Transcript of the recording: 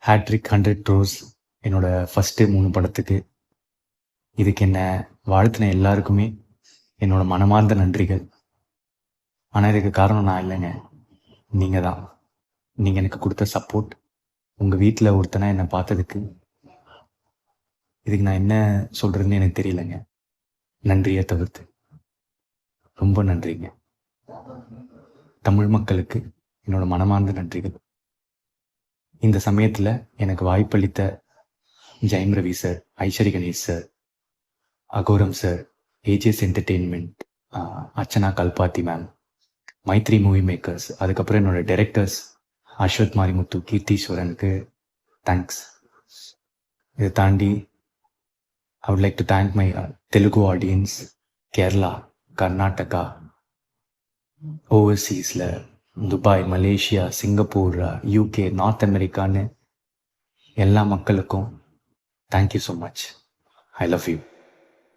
Hat-trick 100 crores என்னோட first 3 படத்துக்கு. இதுக்கு என்ன வாழ்த்தின எல்லாருக்குமே என்னோட மனமார்ந்த நன்றிகள். ஆனால் இதுக்கு காரணம் நான் இல்லைங்க, நீங்கள் தான். நீங்கள் எனக்கு கொடுத்த சப்போர்ட், உங்கள் வீட்டில் ஒருத்தனை என்னை பார்த்ததுக்கு, இதுக்கு நான் என்ன சொல்கிறதுன்னு எனக்கு தெரியலைங்க. நன்றியை தவிர்த்து ரொம்ப நன்றிங்க. தமிழ் மக்களுக்கு என்னோட மனமார்ந்த நன்றிகள். இந்த சமயத்தில் எனக்கு வாய்ப்பளித்த Jayam Ravi sir, Ishari Ganesh sir, Aghoram sir, AGS entertainment, Archana Kalpathi ma'am, Mythri movie makers, அதுக்கப்புறம் என்னோட டைரக்டர்ஸ் அஸ்வத் மாரிமுத்து, கீர்த்தீஸ்வரனுக்கு தேங்க்ஸ். இதை தாண்டி I would like to thank my Telugu audience, Kerala, Karnataka, overseasல Dubai, Malaysia, Singapore, UK, north அமெரிக்கான்னு எல்லா மக்களுக்கும் thank you so much. I love you.